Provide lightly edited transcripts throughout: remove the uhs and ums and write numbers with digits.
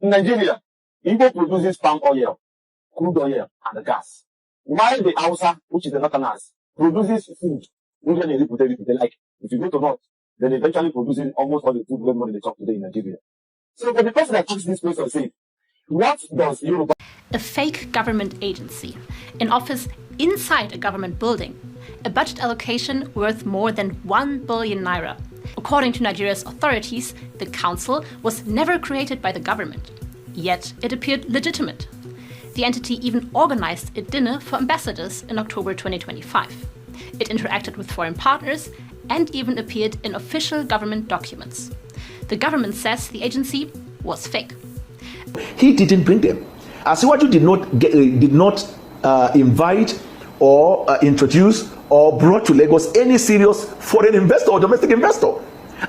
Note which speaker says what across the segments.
Speaker 1: In Nigeria, Igbo produces palm oil, crude oil, and gas. While the Hausa, which is the northerners, produces food. Like, if you go to North, then eventually producing almost all the food money they talk today in Nigeria. So for the person that asked this question, say, what does Yoruba...
Speaker 2: A fake government agency, an office inside a government building, a budget allocation worth more than 1 billion naira. According to Nigeria's authorities, the council was never created by the government. Yet it appeared legitimate. The entity even organized a dinner for ambassadors in October 2025. It interacted with foreign partners and even appeared in official government documents. The government says the agency was fake.
Speaker 3: He didn't bring them. Asiwaju did not invite or introduce or brought to Lagos any serious foreign investor or domestic investor.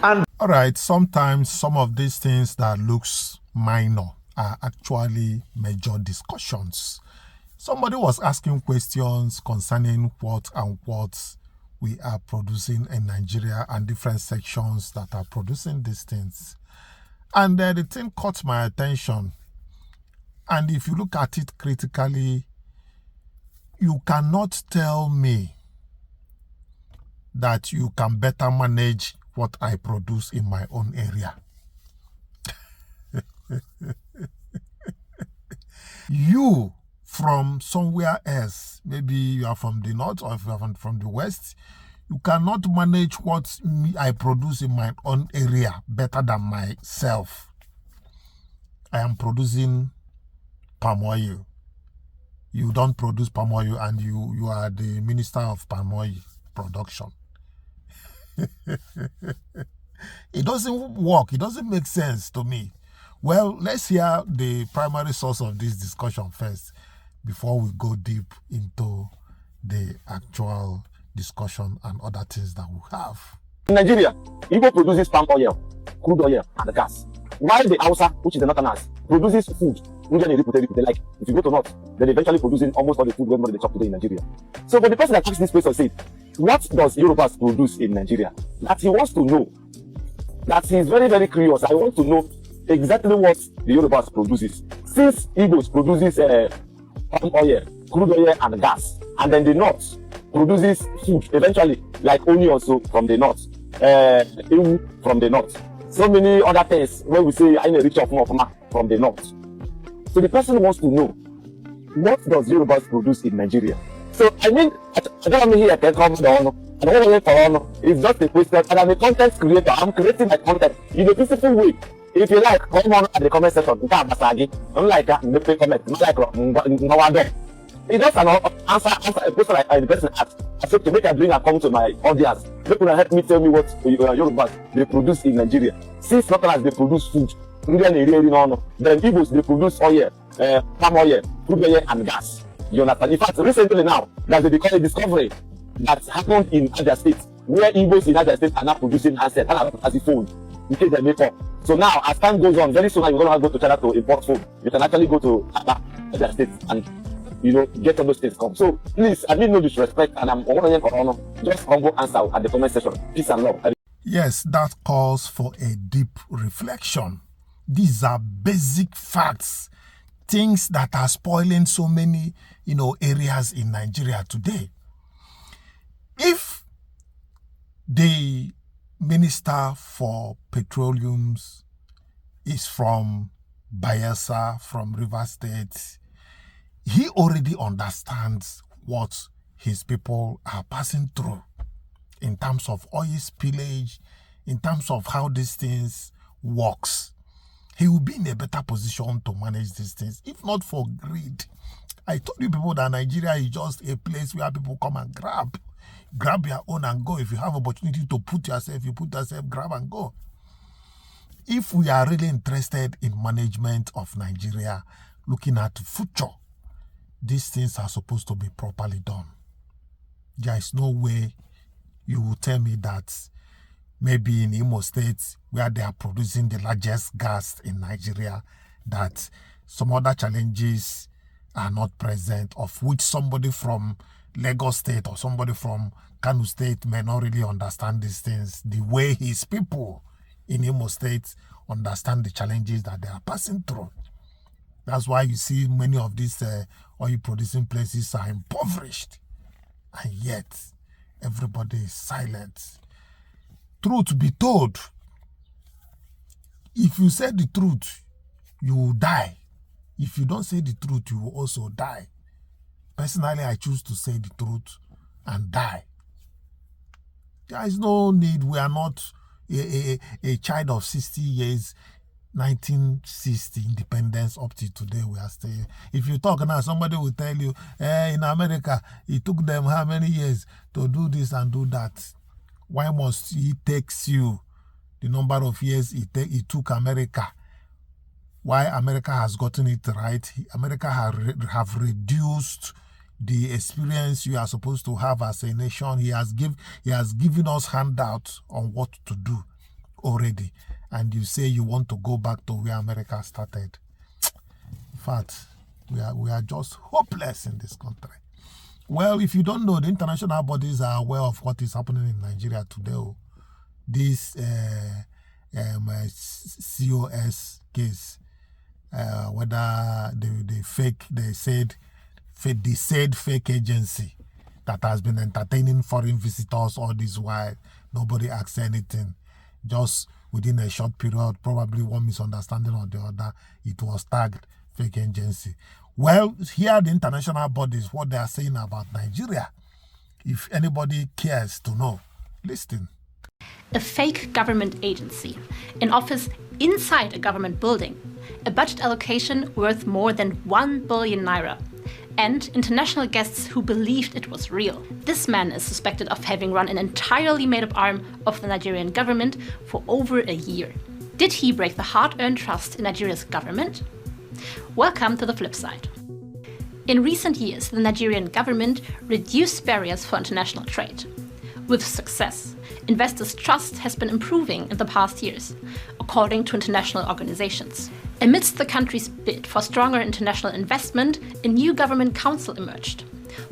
Speaker 3: And
Speaker 4: all right, sometimes some of these things that looks minor are actually major discussions. Somebody was asking questions concerning what and what we are producing in Nigeria and different sections that are producing these things. And the thing caught my attention. And if you look at it critically, you cannot tell me that you can better manage what I produce in my own area. You from somewhere else, maybe you are from the north or if you are from the west, you cannot manage what I produce in my own area better than myself. I am producing palm oil. You don't produce palm oil and you are the minister of palm oil production. It doesn't work. It doesn't make sense to me. Well, let's hear the primary source of this discussion first before we go deep into the actual discussion and other things that we have.
Speaker 1: In Nigeria, Igbo produces palm oil, crude oil, and gas. While the Hausa, which is the northerners, produces food. Like, if you go to North, then eventually producing almost all the food money they talk today in Nigeria. So for the person that asked this question, said, what does Yoruba produce in Nigeria? That he wants to know. That he is very, very curious. I want to know exactly what the Yoruba produces. Since Igbos produces palm oil, crude oil, and gas, and then the North produces food eventually, like only also from the North, from the North. So many other things where we say I need reach of more from the North. So the person wants to know, what does Yoruba produce in Nigeria? So I mean, I don't want to hear a come down. I don't want to hear for honor. It's just a question, and I'm a content creator. I'm creating my content in a peaceful way. If you like, come on at the comment section. I'm like that. No comment. Like it's just an answer a question like the person asked. I said to make a bring a come to my audience. They could help me tell me what Yoruba they produce in Nigeria. Since not as they produce food, then Igbos they produce oil, palm oil, crude oil, and gas. You understand? In fact, recently now, there's a discovery that happened in other states where Igbos in other states are now producing assets as a phone in case they make up. So now, as time goes on, very soon you're going to go to China to import phone. You can actually go to other states and get all those things come. So please, I mean no disrespect, and I'm for honor. Just humble answer at the comment section. Peace and love.
Speaker 4: Yes, that calls for a deep reflection. These are basic facts, things that are spoiling so many, areas in Nigeria today. If the Minister for Petroleums is from Bayelsa, from Rivers State, he already understands what his people are passing through in terms of oil spillage, in terms of how these things works. He will be in a better position to manage these things, if not for greed. I told you people that Nigeria is just a place where people come and grab your own and go. If you have opportunity to put yourself, you put yourself, grab and go. If we are really interested in management of Nigeria, looking at the future, these things are supposed to be properly done. There is no way you will tell me that maybe in Imo State, where they are producing the largest gas in Nigeria, that some other challenges are not present, of which somebody from Lagos State or somebody from Kano State may not really understand these things the way his people in Imo State understand the challenges that they are passing through. That's why you see many of these oil-producing places are impoverished. And yet, everybody is silent. Truth be told, if you say the truth, you will die. If you don't say the truth, you will also die. Personally, I choose to say the truth and die. There is no need. We are not a child of 60 years, 1960 independence up to today. We are still. If you talk now, somebody will tell you, in America, it took them how many years to do this and do that. Why must it take you the number of years it took America? Why America has gotten it right? America have reduced the experience you are supposed to have as a nation. He has given us handouts on what to do already. And you say you want to go back to where America started. In fact, we are just hopeless in this country. Well, if you don't know, the international bodies are aware of what is happening in Nigeria today. This COS case, whether they said fake agency that has been entertaining foreign visitors all this while, nobody asks anything. Just within a short period, probably one misunderstanding or the other, it was tagged fake agency. Well, here the international bodies, what they are saying about Nigeria. If anybody cares to know, listen.
Speaker 2: A fake government agency, in office inside a government building, a budget allocation worth more than 1 billion naira, and international guests who believed it was real. This man is suspected of having run an entirely made-up arm of the Nigerian government for over a year. Did he break the hard-earned trust in Nigeria's government? Welcome to the flip side. In recent years, the Nigerian government reduced barriers for international trade. With success, investors' trust has been improving in the past years, according to international organizations. Amidst the country's bid for stronger international investment, a new government council emerged.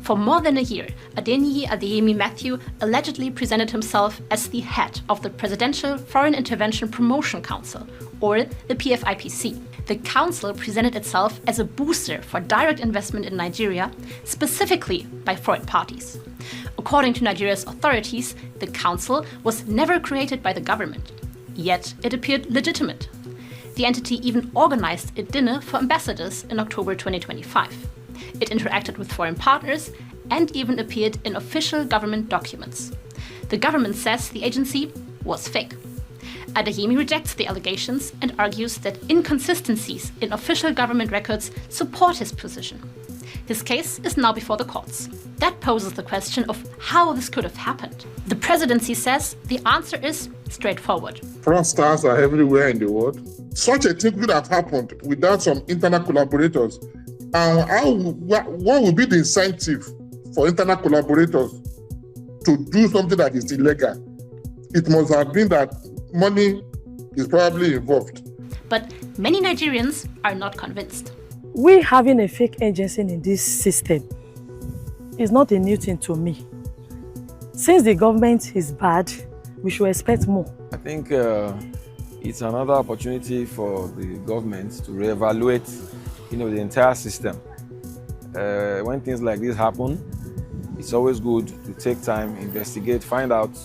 Speaker 2: For more than a year, Adeniyi Adeyemi Matthew allegedly presented himself as the head of the Presidential Foreign Intervention Promotion Council, or the PFIPC. The council presented itself as a booster for direct investment in Nigeria, specifically by foreign parties. According to Nigeria's authorities, the council was never created by the government, yet it appeared legitimate. The entity even organized a dinner for ambassadors in October 2025. It interacted with foreign partners and even appeared in official government documents. The government says the agency was fake. Adeyemi rejects the allegations and argues that inconsistencies in official government records support his position. His case is now before the courts. That poses the question of how this could have happened. The presidency says the answer is straightforward.
Speaker 5: Fraudsters are everywhere in the world. Such a thing could have happened without some internal collaborators. And what would be the incentive for internal collaborators to do something that is illegal? It must have been that money is probably involved.
Speaker 2: But many Nigerians are not convinced.
Speaker 6: We having a fake agency in this system is not a new thing to me. Since the government is bad, we should expect more.
Speaker 7: I think it's another opportunity for the government to reevaluate, the entire system. When things like this happen, it's always good to take time, investigate, find out,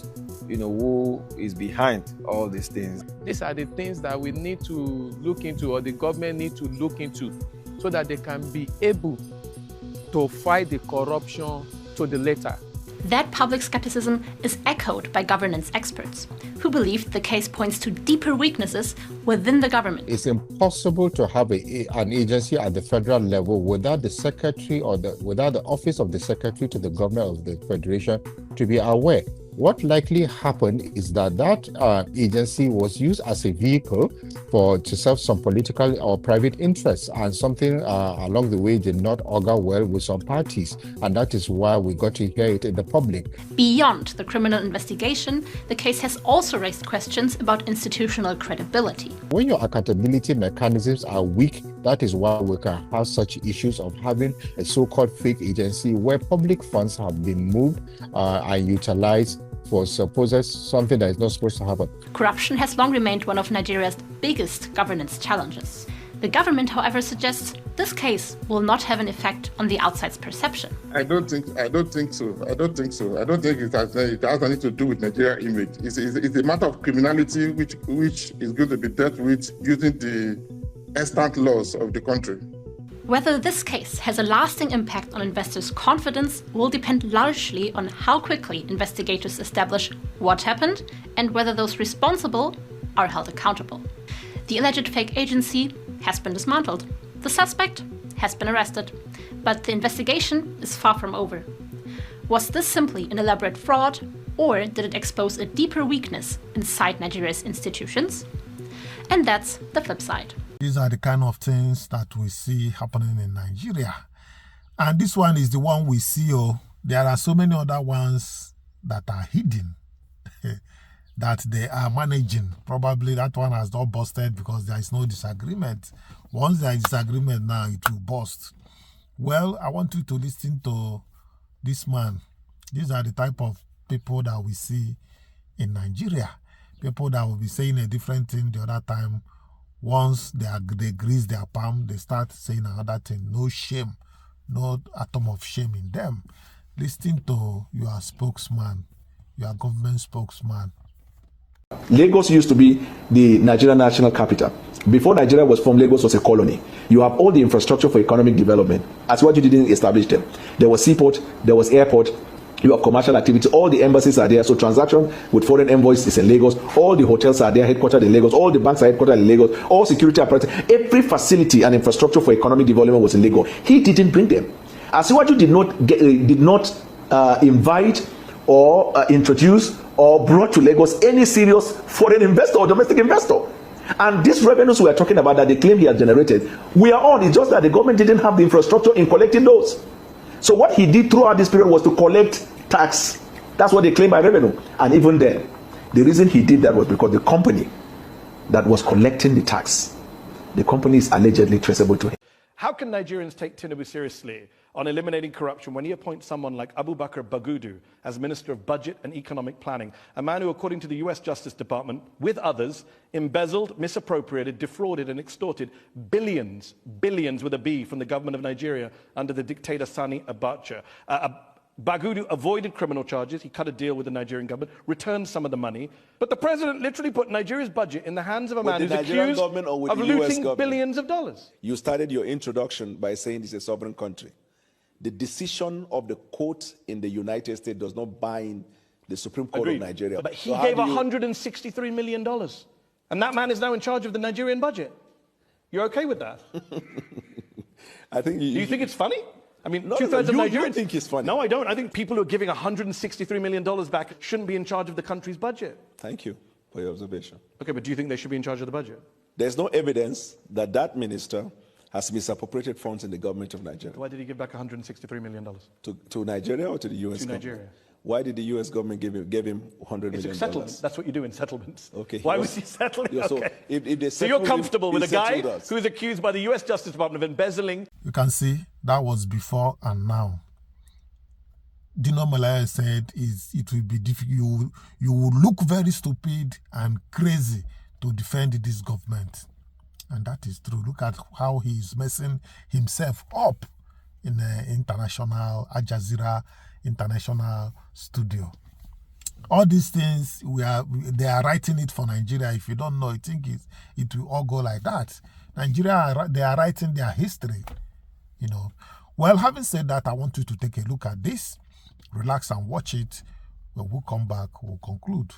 Speaker 7: who is behind all these things.
Speaker 8: These are the things that we need to look into, or the government need to look into, so that they can be able to fight the corruption to the letter.
Speaker 2: That public skepticism is echoed by governance experts, who believe the case points to deeper weaknesses within the government.
Speaker 9: It's impossible to have an agency at the federal level without the secretary or without the office of the secretary to the government of the federation to be aware. What likely happened is that agency was used as a vehicle to serve some political or private interests, and something along the way did not augur well with some parties, and that is why we got to hear it in the public.
Speaker 2: Beyond the criminal investigation, the case has also raised questions about institutional credibility.
Speaker 9: When your accountability mechanisms are weak, that is why we can have such issues of having a so-called fake agency where public funds have been moved and utilized for supposed something that is not supposed to happen.
Speaker 2: Corruption has long remained one of Nigeria's biggest governance challenges. The government, however, suggests this case will not have an effect on the outside's perception.
Speaker 5: I don't think so. I don't think it has nothing to do with Nigeria image. It's a matter of criminality which is going to be dealt with using the extant laws of the country.
Speaker 2: Whether this case has a lasting impact on investors' confidence will depend largely on how quickly investigators establish what happened and whether those responsible are held accountable. The alleged fake agency has been dismantled. The suspect has been arrested. But the investigation is far from over. Was this simply an elaborate fraud, or did it expose a deeper weakness inside Nigeria's institutions? And that's the flip side.
Speaker 4: These are the kind of things that we see happening in Nigeria. And this one is the one we see. There are so many other ones that are hidden that they are managing. Probably that one has not busted because there is no disagreement. Once there is disagreement now, it will burst. Well, I want you to listen to this man. These are the type of people that we see in Nigeria. People that will be saying a different thing the other time. Once they grease their palm, they start saying another thing. No shame, no atom of shame in them. Listen to your spokesman, your government spokesman.
Speaker 3: Lagos used to be the Nigerian national capital. Before Nigeria was formed, Lagos was a colony. You have all the infrastructure for economic development. As what you didn't establish them. There was seaport, there was airport, you have commercial activity, all the embassies are there. So transaction with foreign envoys is in Lagos. All the hotels are there, headquartered in Lagos. All the banks are headquartered in Lagos. All security apparatus, every facility and infrastructure for economic development was in Lagos. He didn't bring them. Asiwaju did not invite or introduce or brought to Lagos any serious foreign investor or domestic investor. And these revenues we are talking about that they claim he has generated, we are on. It's just that the government didn't have the infrastructure in collecting those. So what he did throughout this period was to collect tax. That's what they claim by revenue. And even then, the reason he did that was because the company that was collecting the tax, the company is allegedly traceable to him.
Speaker 10: How can Nigerians take Tinubu seriously on eliminating corruption when he appoints someone like Abubakar Bagudu as Minister of Budget and Economic Planning, a man who, according to the US Justice Department, with others, embezzled, misappropriated, defrauded and extorted billions with a B from the government of Nigeria under the dictator Sani Abacha. Bagudu avoided criminal charges. He cut a deal with the Nigerian government, returned some of the money. But the president literally put Nigeria's budget in the hands of a man who's accused of looting billions of dollars.
Speaker 11: You started your introduction by saying it's a sovereign country. The decision of the court in the United States does not bind the Supreme Court of Nigeria.
Speaker 10: But he gave $163 million. And that man is now in charge of the Nigerian budget. You're okay with that?
Speaker 11: Do
Speaker 10: you think it's funny? I mean,
Speaker 11: no,
Speaker 10: two-thirds of Nigerians...
Speaker 11: You think it's funny?
Speaker 10: No, I don't. I think people who are giving $163 million back shouldn't be in charge of the country's budget.
Speaker 11: Thank you for your observation.
Speaker 10: Okay, but do you think they should be in charge of the budget?
Speaker 11: There's no evidence that that minister has misappropriated funds in the government of Nigeria.
Speaker 10: Why did he give back $163 million?
Speaker 11: To Nigeria or to the U.S.
Speaker 10: To
Speaker 11: government?
Speaker 10: Nigeria.
Speaker 11: Why did the U.S. government give him $100 million?
Speaker 10: It's settlement. That's what you do in settlements.
Speaker 11: Okay.
Speaker 10: Why was he settling?
Speaker 11: Yeah, so
Speaker 10: okay. So you're comfortable with a guy who is accused by the U.S. Justice Department of embezzling?
Speaker 4: You can see that was before and now. Dino Malaya said it will be difficult. You will look very stupid and crazy to defend this government. And that is true. Look at how he is messing himself up in the international Al Jazeera international studio. All these things they are writing it for Nigeria. If you don't know, I think it will all go like that. Nigeria, they are writing their history, you know. Well, having said that, I want you to take a look at this, relax and watch it. When we come back, we'll conclude.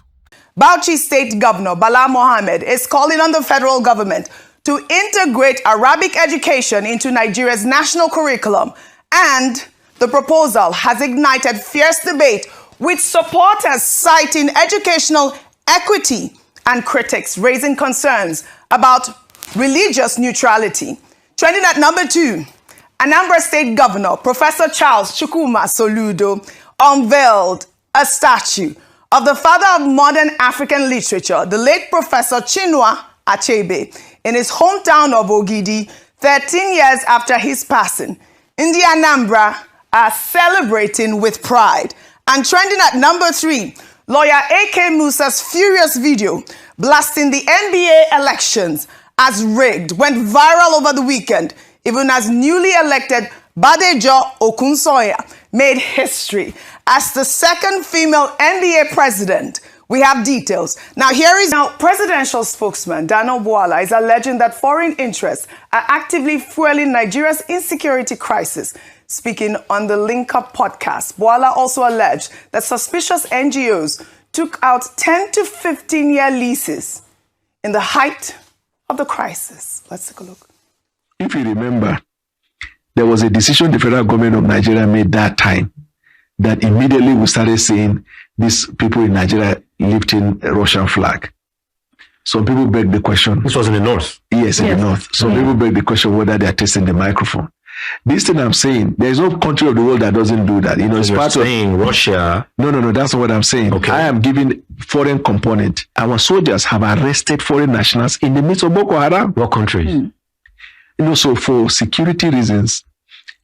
Speaker 12: Bauchi State Governor Bala Mohammed is calling on the federal government to integrate Arabic education into Nigeria's national curriculum, and the proposal has ignited fierce debate, with supporters citing educational equity and critics raising concerns about religious neutrality. Trending at number 2, Anambra State Governor Professor Charles Chukwuma Soludo unveiled a statue of the father of modern African literature, the late Professor Chinua Achebe, in his hometown of Ogidi, 13 years after his passing. In the Anambra are celebrating with pride. And trending at number 3, lawyer A.K. Musa's furious video blasting the NBA elections as rigged went viral over the weekend, even as newly elected Badejo Okunsoya made history as the second female NBA president. We have details. Now, presidential spokesman Dano Bwala is alleging that foreign interests are actively fueling Nigeria's insecurity crisis. Speaking on the Link Up podcast, Bwala also alleged that suspicious NGOs took out 10 to 15-year leases in the height of the crisis. Let's take a look.
Speaker 3: If you remember, there was a decision the federal government of Nigeria made that time that immediately we started seeing these people in Nigeria lifting a Russian flag. Some people beg the question.
Speaker 1: This was in the north.
Speaker 3: Yes, in the north. Some people beg the question whether they are testing the microphone. This thing I'm saying, there is no country of the world that doesn't do that. You know, it's part of
Speaker 1: Russia.
Speaker 3: No, that's not what I'm saying.
Speaker 1: Okay.
Speaker 3: I am giving foreign component. Our soldiers have arrested foreign nationals in the midst of Boko Haram.
Speaker 1: What countries?
Speaker 3: You know, so for security reasons,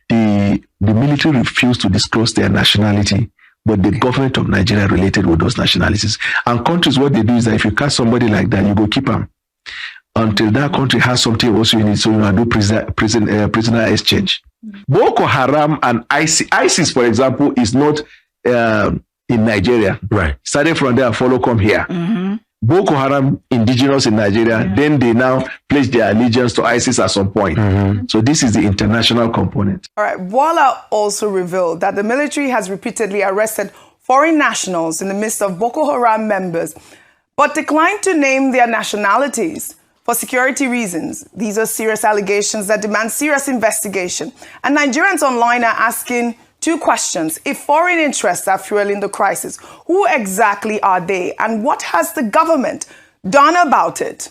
Speaker 3: the military refused to disclose their nationality, but the government of Nigeria related with those nationalities. And countries, what they do is that if you catch somebody like that, you go keep them until that country has something also you need, so you do prisoner exchange. Boko Haram and ISIS, for example, is not in Nigeria.
Speaker 1: Right.
Speaker 3: Started from there, follow come here. Boko Haram, indigenous in Nigeria, then they now pledge their allegiance to ISIS at some point. So this is the international component.
Speaker 12: All right. Bwala also revealed that the military has repeatedly arrested foreign nationals in the midst of Boko Haram members, but declined to name their nationalities for security reasons. These are serious allegations that demand serious investigation. And Nigerians online are asking two questions. If foreign interests are fueling the crisis, who exactly are they? And what has the government done about it?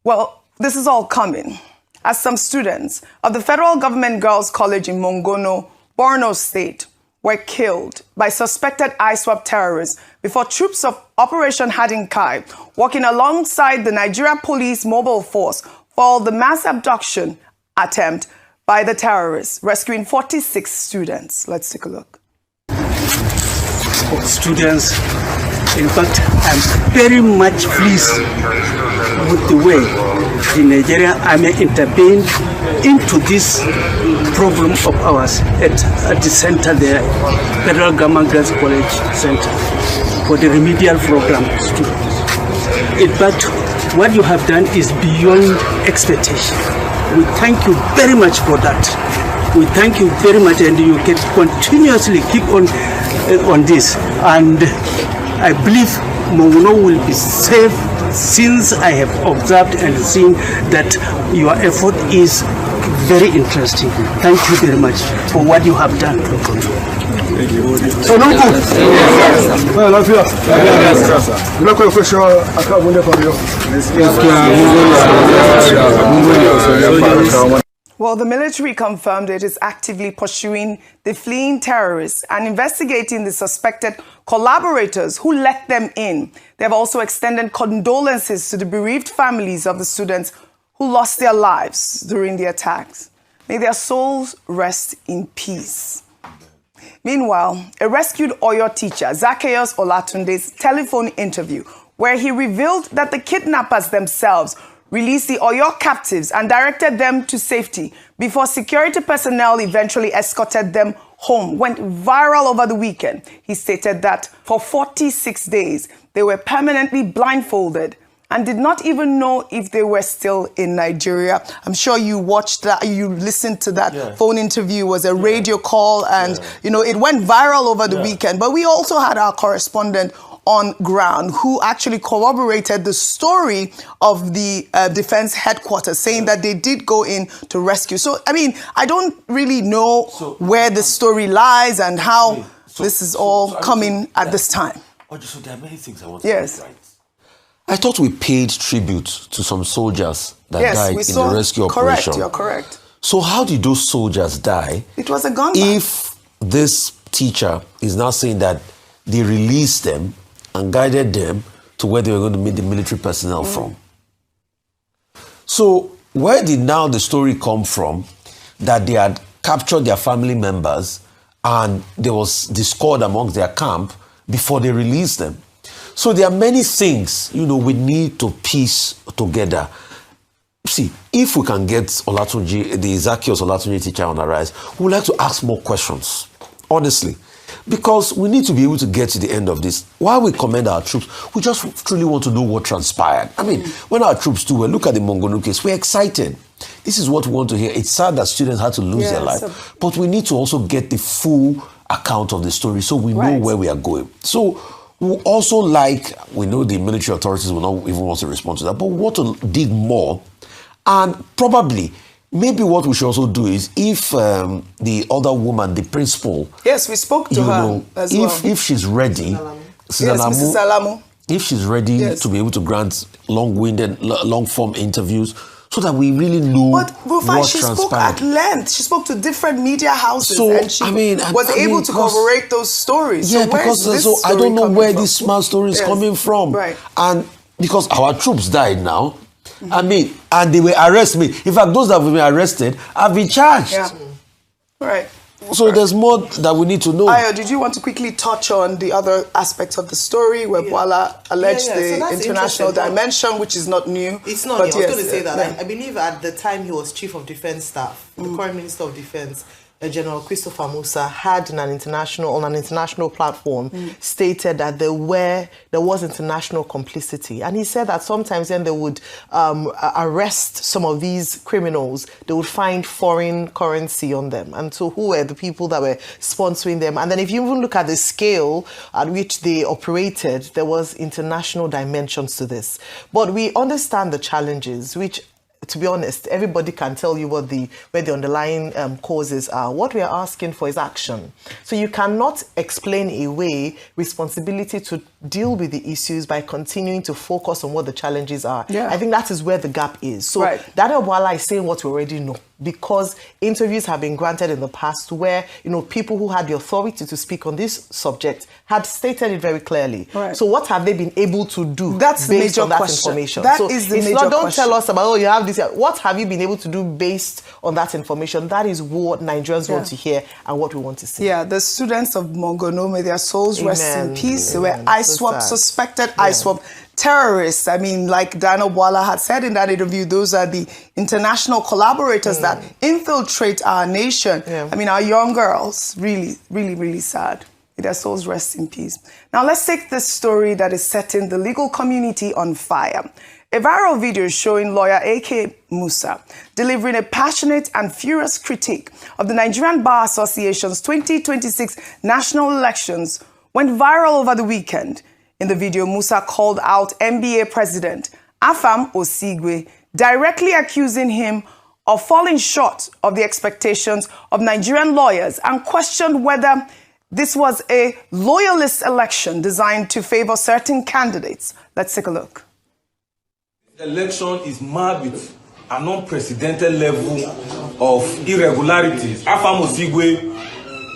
Speaker 12: Well, this is all coming as some students of the Federal Government Girls College in Mongono, Borno State, were killed by suspected ISWAP terrorists before troops of Operation Hadinkai, working alongside the Nigeria Police Mobile Force, foiled the mass abduction attempt by the terrorists, rescuing 46 students. Let's take a look.
Speaker 13: Students, in fact, I'm very much pleased with the way the Nigerian Army intervened into this problem of ours at the center there, Federal Government Girls College Center, for the remedial program students. In fact, what you have done is beyond expectation. We thank you very much for that. We thank you very much, and you can continuously keep on this. And I believe Mongono will be safe, since I have observed and seen that your effort is very interesting. Thank you very much for what you have done.
Speaker 12: Well, the military confirmed it is actively pursuing the fleeing terrorists and investigating the suspected collaborators who let them in. They have also extended condolences to the bereaved families of the students who lost their lives during the attacks. May their souls rest in peace. Meanwhile, a rescued Oyo teacher, Zacchaeus Olatunde's telephone interview, where he revealed that the kidnappers themselves released the Oyo captives and directed them to safety before security personnel eventually escorted them home, went viral over the weekend. He stated that for 46 days, they were permanently blindfolded and did not even know if they were still in Nigeria. I'm sure you watched that, you listened to that phone interview. It was a radio call, and you know, it went viral over the weekend. But we also had our correspondent on ground who actually corroborated the story of the defense headquarters, saying that they did go in to rescue. So, I mean, I don't really know where the story lies and how this is all coming at this time.
Speaker 14: So there are many things I want to get right. I thought we paid tribute to some soldiers that died in the rescue operation.
Speaker 12: Correct, you're correct.
Speaker 14: So how did those soldiers die?
Speaker 12: It was a gunman.
Speaker 14: If this teacher is now saying that they released them and guided them to where they were going to meet the military personnel from. So where did now the story come from that they had captured their family members and there was discord amongst their camp before they released them? So there are many things, you know, we need to piece together. see, if we can get Olatunji, the Zacchaeus Olatunji teacher on the rise, we would like to ask more questions, honestly. Because we need to be able to get to the end of this. While we commend our troops, we just truly want to know what transpired. I mean, when our troops do well, look at the Mongonu case, we're excited. This is what we want to hear. It's sad that students had to lose their life, but we need to also get the full account of the story so we know where we are going. So we also we know the military authorities will not even want to respond to that, but we want to dig more. And probably, maybe what we should also do is if the other woman, the principal...
Speaker 12: Yes, we spoke to her as well.
Speaker 14: If she's ready...
Speaker 12: Mrs. Alamu.
Speaker 14: If she's ready to be able to grant long-winded, long-form interviews so that we really know what transpired.
Speaker 12: She spoke at length. She spoke to different media houses and she was able to corroborate those stories.
Speaker 14: Yeah,
Speaker 12: so because
Speaker 14: I don't know where this smart story is coming from.
Speaker 12: Right.
Speaker 14: And because our troops died now, I mean, and they were arrested. In fact, those that have been arrested have been charged.
Speaker 12: Yeah. Right.
Speaker 14: So there's more that we need to know.
Speaker 12: Ayo, did you want to quickly touch on the other aspects of the story where Bwala alleged the international dimension, which is not new?
Speaker 15: It's not new. I was going to say that. I believe at the time he was Chief of Defense Staff, the current Minister of Defense, General Christopher Musa, had on an international platform stated that there was international complicity, and he said that sometimes when they would arrest some of these criminals, they would find foreign currency on them, and so who were the people that were sponsoring them? And then if you even look at the scale at which they operated, there was international dimensions to this. But we understand the challenges, which, to be honest, everybody can tell you where the underlying causes are. What we are asking for is action. So you cannot explain away responsibility to deal with the issues by continuing to focus on what the challenges are. Yeah. I think that is where the gap is. So Daniel Bwala is saying what we already know, because interviews have been granted in the past where, people who had the authority to speak on this subject had stated it very clearly. Right. So what have they been able to do
Speaker 12: based
Speaker 15: on that
Speaker 12: question.
Speaker 15: information?
Speaker 12: That is the major question.
Speaker 15: Don't tell us about, you have this. What have you been able to do based on that information? That is what Nigerians want to hear and what we want to see.
Speaker 12: Yeah, the students of Mongono, may their souls rest in peace. They were suspected ISWAP terrorists. I mean, like Daniel Bwala had said in that interview, those are the international collaborators that infiltrate our nation. Yeah. I mean, our young girls, really, really, really sad. May their souls rest in peace. Now, let's take this story that is setting the legal community on fire. A viral video showing lawyer A.K. Musa delivering a passionate and furious critique of the Nigerian Bar Association's 2026 national elections went viral over the weekend. In the video, Musa called out NBA President Afam Osigwe, directly accusing him of falling short of the expectations of Nigerian lawyers and questioned whether this was a loyalist election designed to favor certain candidates. Let's take a look.
Speaker 16: The election is marred with an unprecedented level of irregularities. Afam Osigwe,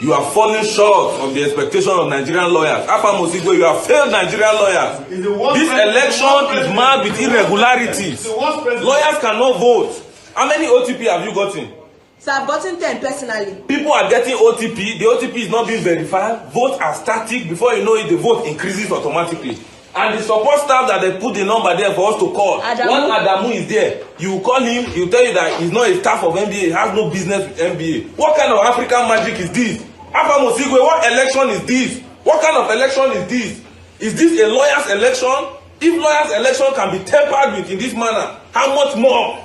Speaker 16: you are falling short of the expectation of Nigerian lawyers. Afam Osigwe, you have failed Nigerian lawyers. This election is marred with irregularities. Lawyers cannot vote. How many OTP have you gotten?
Speaker 17: So I've gotten 10 personally.
Speaker 16: People are getting OTP. The OTP is not being verified. Votes are static. Before you know it, the vote increases automatically. And the support staff that they put the number there for us to call. When Adamu is there, you call him, he'll tell you that he's not a staff of NBA, he has no business with NBA. What kind of African magic is this? Afam Osigwe, what election is this? What kind of election is this? Is this a lawyer's election? If lawyer's election can be tampered with in this manner, how much more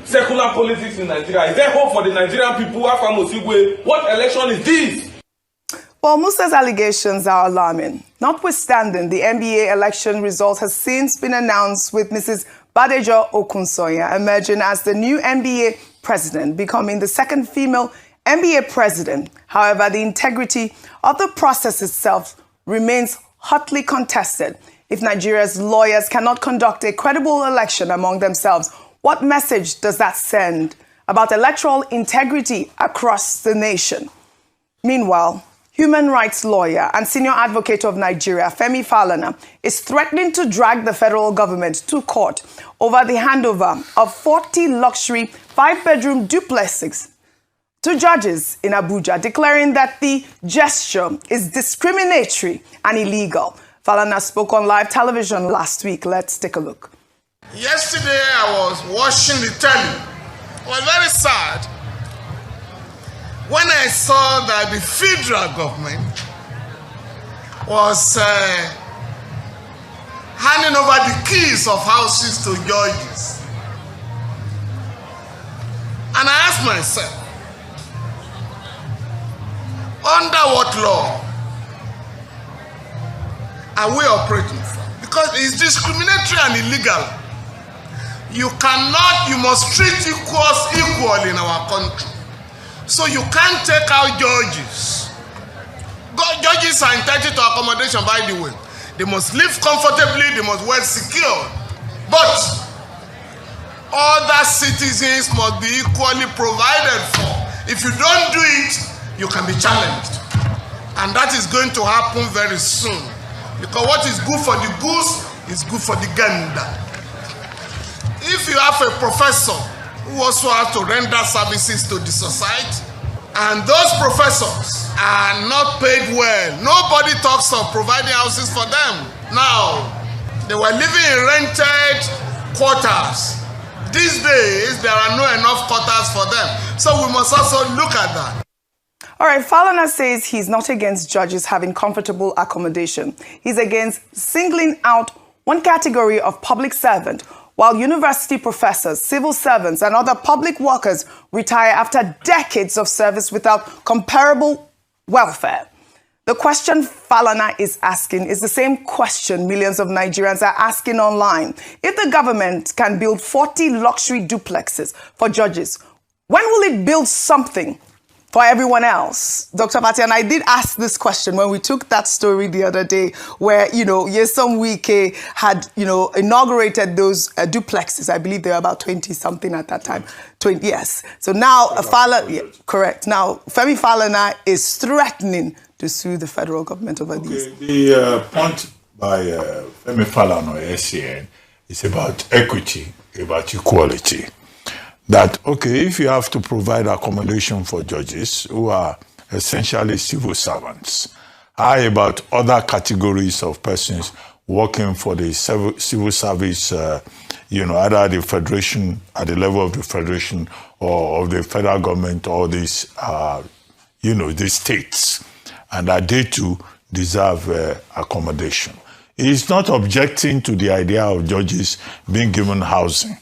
Speaker 16: secular politics in Nigeria? Is there hope for the Nigerian people? Afam Osigwe, what election is this?
Speaker 12: Well, Musa's allegations are alarming. Notwithstanding, the NBA election result has since been announced, with Mrs. Badejo Okunsoya emerging as the new NBA president, becoming the second female NBA president. However, the integrity of the process itself remains hotly contested. If Nigeria's lawyers cannot conduct a credible election among themselves, what message does that send about electoral integrity across the nation? Meanwhile, human rights lawyer and senior advocate of Nigeria, Femi Falana, is threatening to drag the federal government to court over the handover of 40 luxury 5-bedroom duplexes to judges in Abuja, declaring that the gesture is discriminatory and illegal. Falana spoke on live television last week. Let's take a look.
Speaker 18: Yesterday I was watching the telly. I was very sad when I saw that the federal government was handing over the keys of houses to judges. And I asked myself, under what law are we operating from? Because it's discriminatory and illegal. You must treat equals equal in our country. So you can't take out judges. Judges are entitled to accommodation, by the way. They must live comfortably, they must well secured. But other citizens must be equally provided for. If you don't do it, you can be challenged. And that is going to happen very soon. Because what is good for the goose is good for the gander. If you have a professor who also has to render services to the society, and those professors are not paid well, nobody talks of providing houses for them. Now, they were living in rented quarters. These days, there are not enough quarters for them. So we must also look at that.
Speaker 12: All right, Falana says he's not against judges having comfortable accommodation. He's against singling out one category of public servant, while university professors, civil servants, and other public workers retire after decades of service without comparable welfare. The question Falana is asking is the same question millions of Nigerians are asking online. If the government can build 40 luxury duplexes for judges, when will it build something for everyone else? Dr. Pati, and I did ask this question when we took that story the other day where, Nyesom Wike had, inaugurated those duplexes. I believe they were about 20-something at that time. 20, yes. So now, correct. Now, Femi Falana is threatening to sue the federal government over these.
Speaker 19: The point by Femi Falana, SCN, is about equity, about equality. That, if you have to provide accommodation for judges who are essentially civil servants, how about other categories of persons working for the civil service, either at the federation, at the level of the federation or of the federal government or these, the states, and that they too deserve accommodation. He's not objecting to the idea of judges being given housing.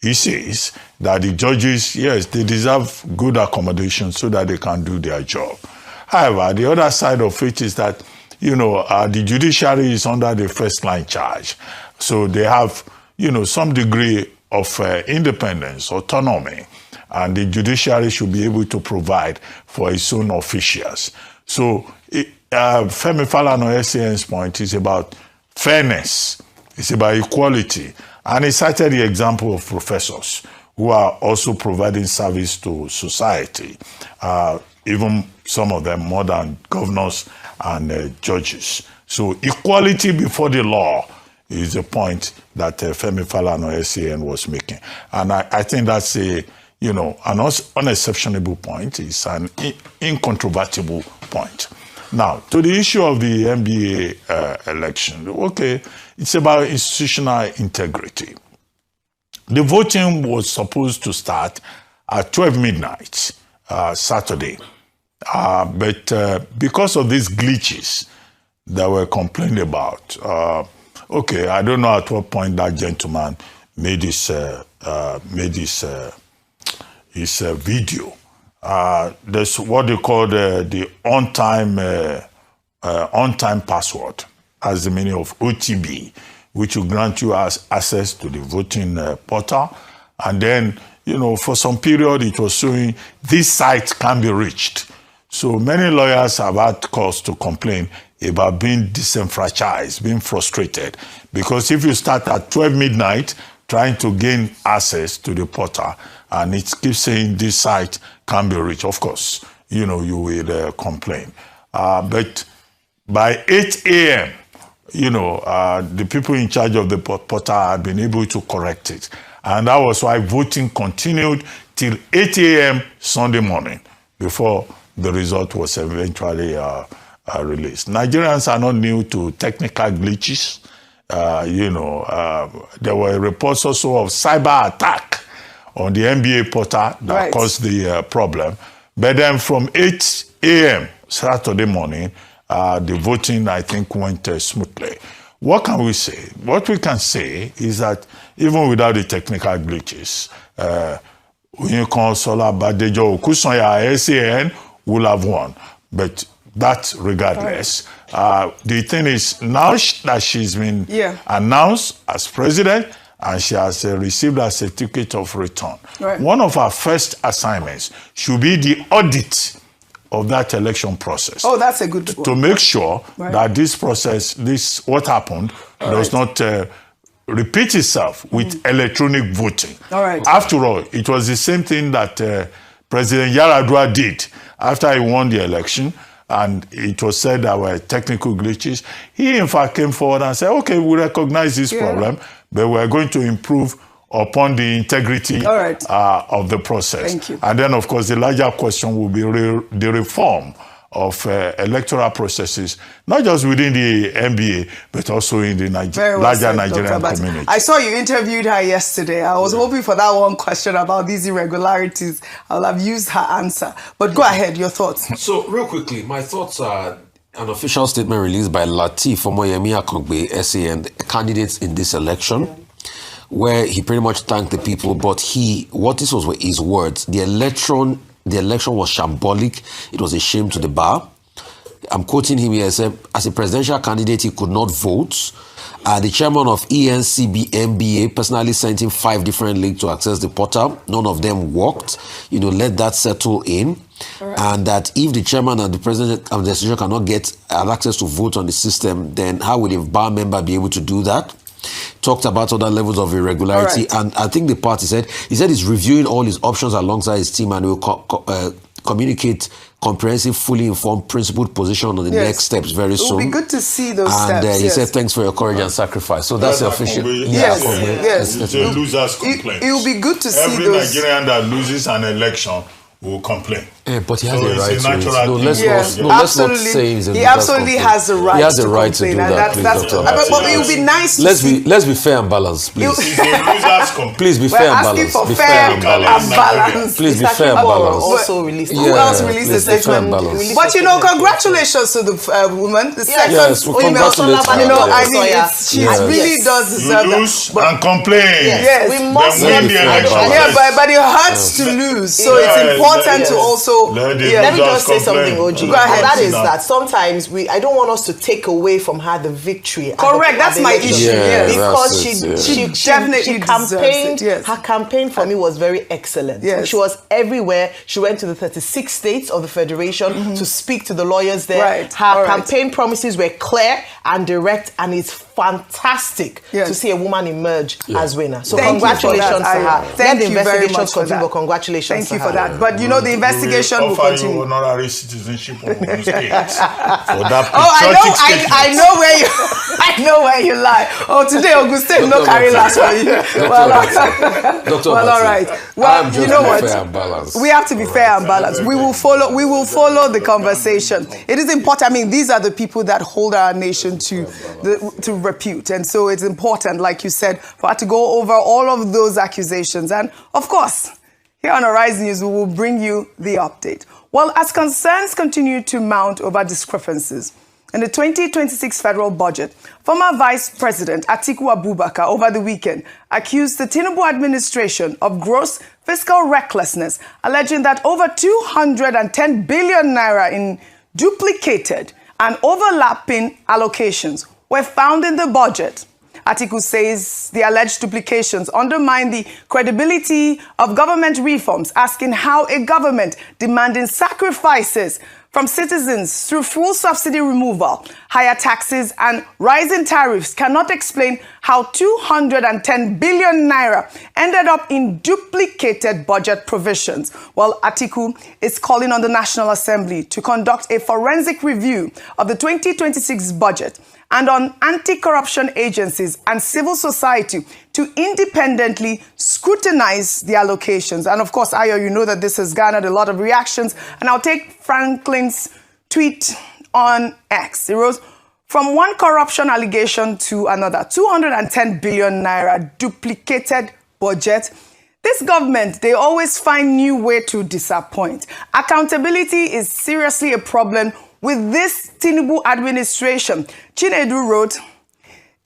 Speaker 19: He says that the judges, yes, they deserve good accommodation so that they can do their job. However, the other side of it is that, the judiciary is under the first line charge. So they have, some degree of independence, autonomy, and the judiciary should be able to provide for its own officials. So Femi Falana SCN's point is about fairness. It's about equality. And he cited the example of professors who are also providing service to society, even some of them more than governors and judges. So equality before the law is a point that Femi Falana SCN was making. And I think that's an unexceptionable point. It's an incontrovertible point. Now, to the issue of the NBA election, it's about institutional integrity. The voting was supposed to start at 12 midnight, Saturday. But because of these glitches that were complained about, I don't know at what point that gentleman made his video. There's what they call the on-time password, as the meaning of OTB, which will grant you access to the voting portal. And then, for some period, it was showing this site can be reached. So many lawyers have had cause to complain about being disenfranchised, being frustrated. Because if you start at 12 midnight trying to gain access to the portal, and it keeps saying this site can be reached, of course, you will complain. But by 8 a.m., the people in charge of the portal had been able to correct it. And that was why voting continued till 8 a.m. Sunday morning before the result was eventually released. Nigerians are not new to technical glitches. there were reports also of cyber attack on the NBA portal that caused the problem. But then from 8 a.m. Saturday morning, the voting, I think, went smoothly. What can we say? What we can say is that even without the technical glitches, Sola Badejo Okusanya SAN will have won. But that regardless, the thing is, now that she's been announced as president and she has received a certificate of return, one of her first assignments should be the audit of that election process.
Speaker 12: Oh, that's a good one.
Speaker 19: To make sure that this process, what happened, does not repeat itself with electronic voting. After all, it was the same thing that President Yar'Adua did after he won the election, and it was said there were technical glitches. He, in fact, came forward and said, okay, we recognize this problem, but we're going to improve upon the integrity of the process.
Speaker 12: Thank you.
Speaker 19: And then, of course, the larger question will be the reform of electoral processes, not just within the NBA, but also in the larger Nigerian community.
Speaker 12: I saw you interviewed her yesterday. I was hoping for that one question about these irregularities. I'll have used her answer. But go ahead, your thoughts.
Speaker 14: So, real quickly, my thoughts are an official statement released by Lateef Omoyemi Akongbe, SAN, candidates in this election, where he pretty much thanked the people, but this was his words, the election was shambolic, it was a shame to the bar. I'm quoting him here, said, as a presidential candidate, he could not vote. The chairman of ENCB MBA personally sent him 5 different links to access the portal. None of them worked. Let that settle in. And that if the chairman and the president of the association cannot get access to vote on the system, then how would a bar member be able to do that? Talked about other levels of irregularity, and I think the part he said he's reviewing all his options alongside his team and will communicate comprehensive, fully informed, principled position on the next steps very soon.
Speaker 12: It will be good to see those
Speaker 14: steps.
Speaker 12: And
Speaker 14: he said, thanks for your courage and sacrifice. So that's the official.
Speaker 19: Yes. It's a loser's complaint.
Speaker 12: It will be good to see
Speaker 19: Every Nigerian that loses an election will complain.
Speaker 14: But he has a right to it.
Speaker 12: Let's not say he's a
Speaker 14: he
Speaker 12: absolutely has a right.
Speaker 14: He has a right to do that.
Speaker 12: But it would be nice.
Speaker 14: Let's be fair and balanced, please. Please be fair and balanced.
Speaker 12: We're asking for fair and balanced.
Speaker 14: Please be fair and balanced.
Speaker 15: Also released.
Speaker 12: Who else released a statement? But congratulations to the woman, the second.
Speaker 14: Yes, we congratulate her.
Speaker 12: She really does deserve that.
Speaker 19: Lose and complain.
Speaker 12: Yes,
Speaker 15: we must
Speaker 19: win the election.
Speaker 12: Yeah, but it hurts to lose, so it's important to also.
Speaker 15: Let me just say something, Oji.
Speaker 12: Go ahead.
Speaker 15: That is that sometimes I don't want us to take away from her the victory.
Speaker 12: Correct, that's my issue.
Speaker 15: Because she
Speaker 12: definitely
Speaker 15: campaigned. Her campaign for me was very excellent. She was everywhere. She went to the 36 states of the Federation to speak to the lawyers there. Her campaign promises were clear and direct, and it's fantastic to see a woman emerge as winner. So congratulations to her.
Speaker 12: Thank you very much for that.
Speaker 15: Congratulations
Speaker 12: to her. Thank you for that. But the investigation will continue.
Speaker 19: You honorary citizenship of Ogun State for that
Speaker 12: I know where you lie. Oh, today Ogun State no carry last for you. Well, all right. Well, you know what? We have to be fair and balanced. We will follow the conversation. It is important. I mean, these are the people that hold our nation to repute, and so it's important, like you said, for her to go over all of those accusations. And of course, here on Arise News, we will bring you the update. Well, as concerns continue to mount over discrepancies in the 2026 federal budget, former Vice President Atiku Abubakar over the weekend accused the Tinubu administration of gross fiscal recklessness, alleging that over 210 billion naira in duplicated and overlapping allocations were found in the budget. Atiku says the alleged duplications undermine the credibility of government reforms, asking how a government demanding sacrifices from citizens through full subsidy removal, higher taxes and rising tariffs cannot explain how 210 billion naira ended up in duplicated budget provisions. While Atiku is calling on the National Assembly to conduct a forensic review of the 2026 budget and on anti-corruption agencies and civil society to independently scrutinize the allocations. And of course, Ayo, you know that this has garnered a lot of reactions. And I'll take Franklin's tweet on X. It wrote, From one corruption allegation to another, 210 billion naira duplicated budget. This government, they always find new way to disappoint. Accountability is seriously a problem with this Tinubu administration. Chinedu wrote,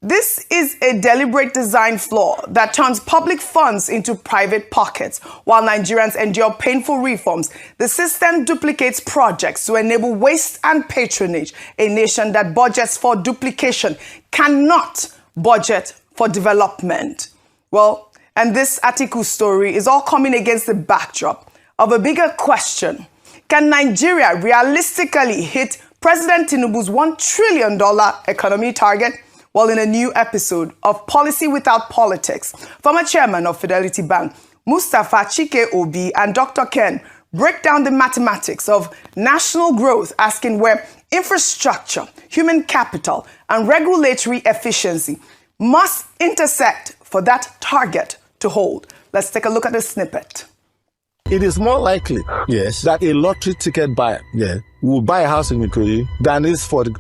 Speaker 12: "This is a deliberate design flaw that turns public funds into private pockets. While Nigerians endure painful reforms, the system duplicates projects to enable waste and patronage. A nation that budgets for duplication cannot budget for development." Well, and this article story is all coming against the backdrop of a bigger question. Can Nigeria realistically hit President Tinubu's $1 trillion economy target? Well, in a new episode of Policy Without Politics, former chairman of Fidelity Bank, Mustapha Chike Obi, and Dr. Ken break down the mathematics of national growth, asking where infrastructure, human capital, and regulatory efficiency must intersect for that target to hold. Let's take a look at the snippet.
Speaker 20: It is more likely, yes, that a lottery ticket buyer, will buy a house in Ikoyi than is for the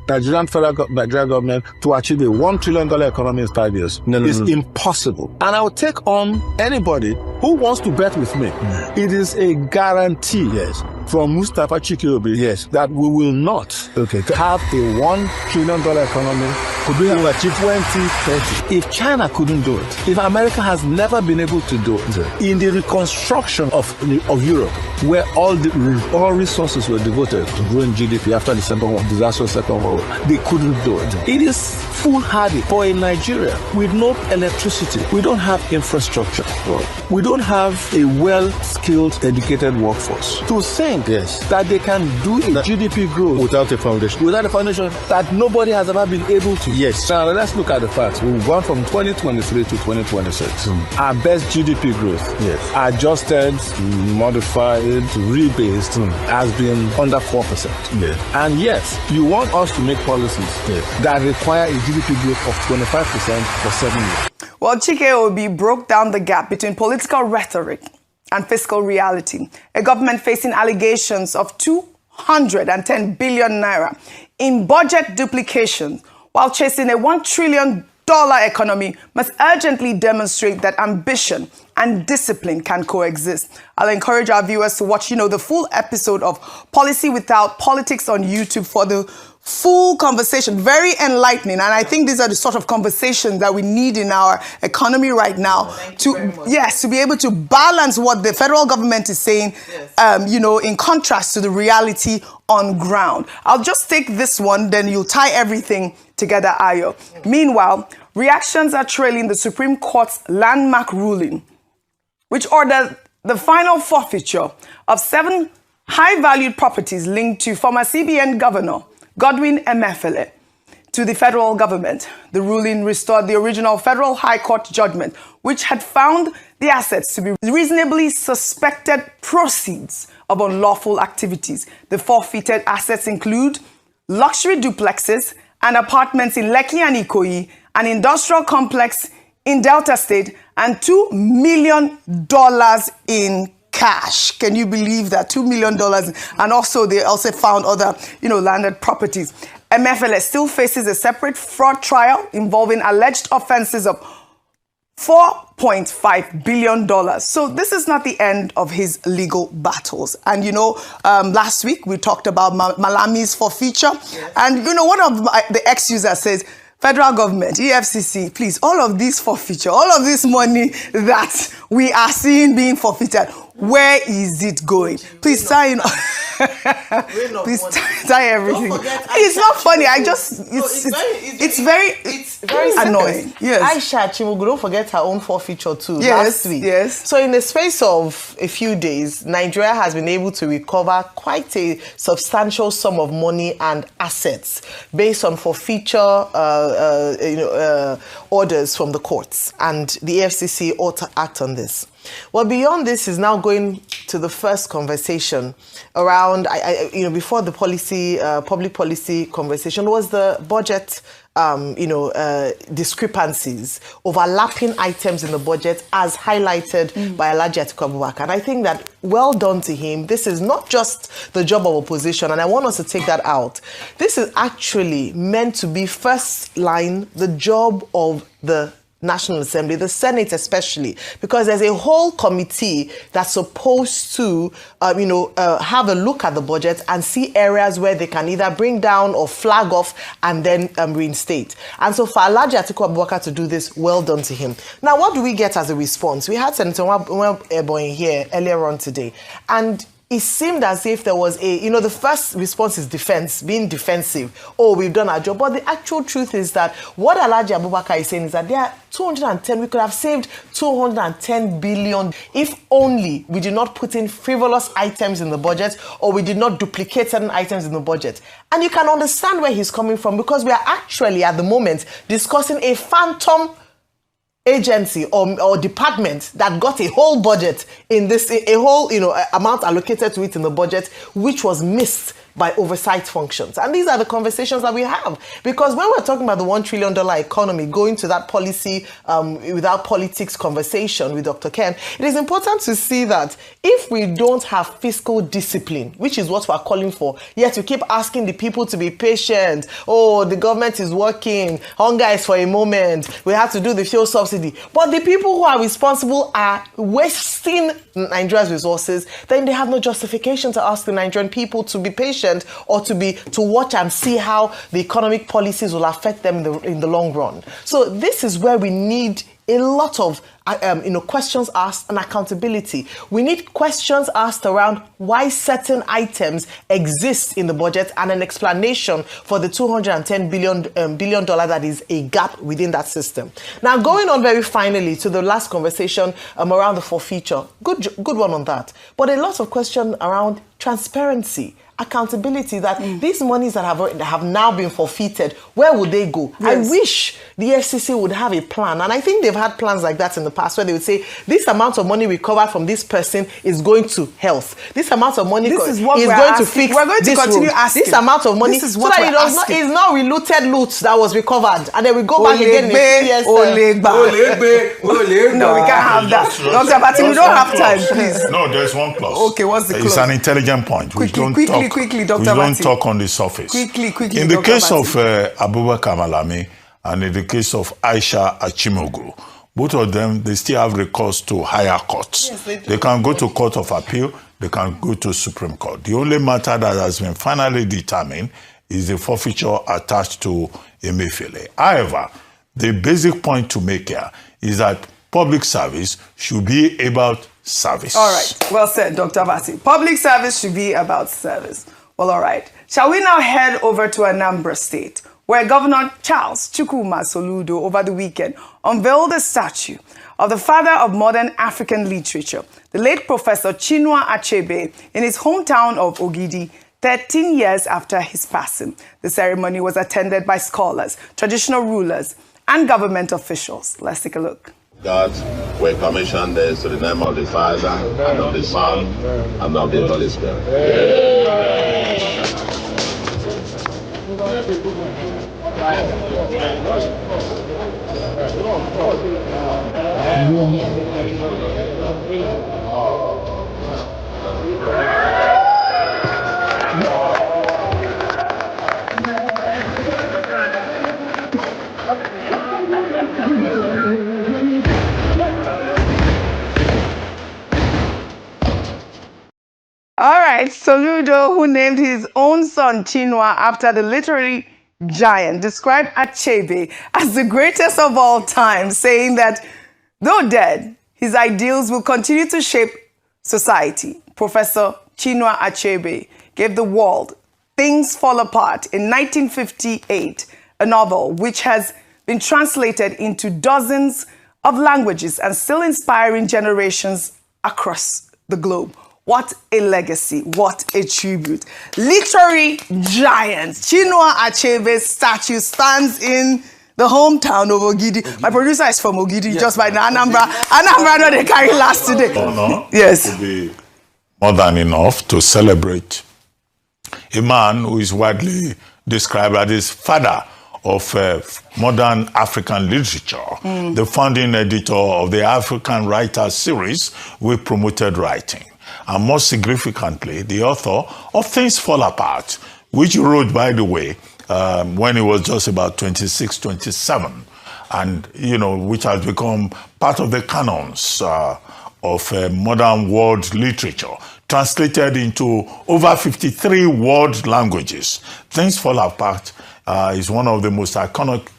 Speaker 20: Nigerian government to achieve a $1 trillion economy in 5 years. It's impossible. And I will take on anybody who wants to bet with me. It is a guarantee, from Mustapha Chikiobi, that we will not have a $1 trillion economy to achieve 2030. If China couldn't do it, if America has never been able to do it, in the reconstruction of Europe, where all resources were devoted to growing GDP after the disastrous Second World War, they couldn't do it. It is foolhardy for a Nigeria with no electricity. We don't have infrastructure. We don't have a well-skilled, educated workforce. To think that they can do a GDP growth without a foundation that nobody has ever been able to. Now let's look at the facts. We've gone from 2023 to 2026. Our best GDP growth, adjusted, modified, rebased, has been under 4%. And yes, you want us to make policies that require a GDP growth of 25% for 7 years.
Speaker 12: Well, Chike Obi broke down the gap between political rhetoric and fiscal reality. A government facing allegations of 210 billion naira in budget duplication while chasing a $1 trillion economy must urgently demonstrate that ambition and discipline can coexist. I'll encourage our viewers to watch, the full episode of Policy Without Politics on YouTube for the full conversation. Very enlightening. And I think these are the sort of conversations that we need in our economy right now to be able to balance what the federal government is saying, in contrast to the reality on ground. I'll just take this one, then you'll tie everything together, Ayo. Meanwhile, reactions are trailing the Supreme Court's landmark ruling, which ordered the final forfeiture of 7 high-valued properties linked to former CBN Governor Godwin Emefiele to the federal government. The ruling restored the original federal high court judgment, which had found the assets to be reasonably suspected proceeds of unlawful activities. The forfeited assets include luxury duplexes and apartments in Lekki and Ikoyi, an industrial complex in Delta State, and $2 million in cash. Can you believe that? $2 million. And also, they also found other, landed properties. Emefiele still faces a separate fraud trial involving alleged offenses of $4.5 billion. So this is not the end of his legal battles. And, last week we talked about Malami's forfeiture. And, one of the ex-users says, federal government, EFCC, please, all of this forfeiture, all of this money that we are seeing being forfeited, where is it going? Please tie everything. It's not funny. It's very annoying. Yes.
Speaker 15: Aisha Chimugu, don't forget her own forfeiture too. Last week.
Speaker 12: Yes.
Speaker 15: So in the space of a few days, Nigeria has been able to recover quite a substantial sum of money and assets based on forfeiture orders from the courts, and the FCC ought to act on this. Well, beyond this is now going to the first conversation around, before the policy, public policy conversation was the budget, discrepancies, overlapping items in the budget as highlighted by Alhaji Atiku Abubakar. And I think that well done to him. This is not just the job of opposition, and I want us to take that out. This is actually meant to be first line, the job of the National Assembly, the Senate especially, because there's a whole committee that's supposed to, have a look at the budget and see areas where they can either bring down or flag off and then reinstate. And so for Alhaji Atiku Abubakar to do this, well done to him. Now, what do we get as a response? We had Senator Eboy here earlier on today, and it seemed as if there was the first response is defense, being defensive. Oh, we've done our job. But the actual truth is that what Alhaji Abubakar is saying is that there are 210, we could have saved 210 billion if only we did not put in frivolous items in the budget or we did not duplicate certain items in the budget. And you can understand where he's coming from, because we are actually at the moment discussing a phantom agency or department that got a whole budget in this, a whole amount allocated to it in the budget, which was missed by oversight functions. And these are the conversations that we have. Because when we're talking about the $1 trillion economy, going to that policy without politics conversation with Dr. Ken, it is important to see that if we don't have fiscal discipline, which is what we're calling for, yet we keep asking the people to be patient. Oh, the government is working. Hunger is for a moment. We have to do the fuel subsidy. But the people who are responsible are wasting Nigeria's resources, then they have no justification to ask the Nigerian people to be patient or to watch and see how the economic policies will affect them in the long run. So this is where we need a lot of questions asked and accountability. We need questions asked around why certain items exist in the budget and an explanation for the $210 billion that is a gap within that system. Now, going on very finally to the last conversation around the forfeiture, good one on that. But a lot of question around transparency, accountability, that these monies that have now been forfeited, where would they go? Yes. I wish the FCC would have a plan, and I think they've had plans like that in the past, where they would say, this amount of money recovered from this person is going to health. This amount of money is going to fix. We're going to continue asking. This amount of money, this is what so that it's not relooted loot that was recovered, and then we go back again in 2 years.
Speaker 19: No,
Speaker 15: we can't have that. Dr. Bati, we don't have time, please.
Speaker 19: No, there's one clause.
Speaker 15: Okay, what's the clause?
Speaker 19: It's an intelligent point.
Speaker 15: Quickly, Dr.
Speaker 19: We don't talk on the surface.
Speaker 15: Quickly,
Speaker 19: in the case of Abubakar Malami and in the case of Aisha Achimogu, both of them, they still have recourse to higher courts. Yes, they can go to Court of Appeal, they can go to Supreme Court. The only matter that has been finally determined is the forfeiture attached to Emefiele. However, the basic point to make here is that public service should be about service.
Speaker 12: All right. Well said, Dr. Basi. Public service should be about service. Well, all right. Shall we now head over to Anambra State, where Governor Charles Chukwuma Soludo over the weekend unveiled a statue of the father of modern African literature, the late Professor Chinua Achebe, in his hometown of Ogidi, 13 years after his passing. The ceremony was attended by scholars, traditional rulers, and government officials. Let's take a look.
Speaker 21: God, we commission this to the name of the Father, and of the Son, and of the Holy Spirit.
Speaker 12: All right, Soludo, who named his own son Chinua after the literary giant, described Achebe as the greatest of all time, saying that though dead, his ideals will continue to shape society. Professor Chinua Achebe gave the world Things Fall Apart in 1958, a novel which has been translated into dozens of languages and still inspiring generations across the globe. What a legacy, what a tribute. Literary giant Chinua Achebe's statue stands in the hometown of Ogidi. My producer is from Ogidi, just by the Anambra. Anambra, no, they carry last today.
Speaker 19: No.
Speaker 12: Yes.
Speaker 19: To be more than enough to celebrate a man who is widely described as the father of modern African literature, the founding editor of the African Writers series, We Promoted Writing, and most significantly, the author of Things Fall Apart, which he wrote, by the way, when he was just about 26, 27, and, you know, which has become part of the canons of modern world literature, translated into over 53 world languages. Things Fall Apart is one of the most iconic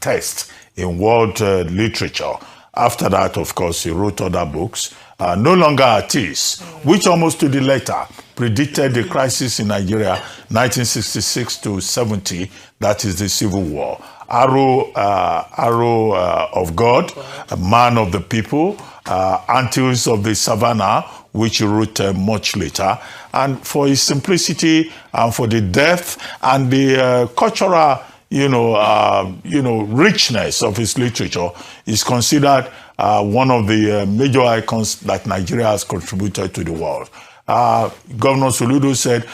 Speaker 19: texts in world literature. After that, of course, he wrote other books, No Longer at Ease, which almost to the letter predicted the crisis in Nigeria, 1966 to 70, that is the Civil War. Arrow of God, a Man of the People, Antilles of the Savannah, which he wrote much later. And for his simplicity and for the depth and the cultural, richness of his literature, is considered one of the major icons that Nigeria has contributed to the world. Governor Soludo said,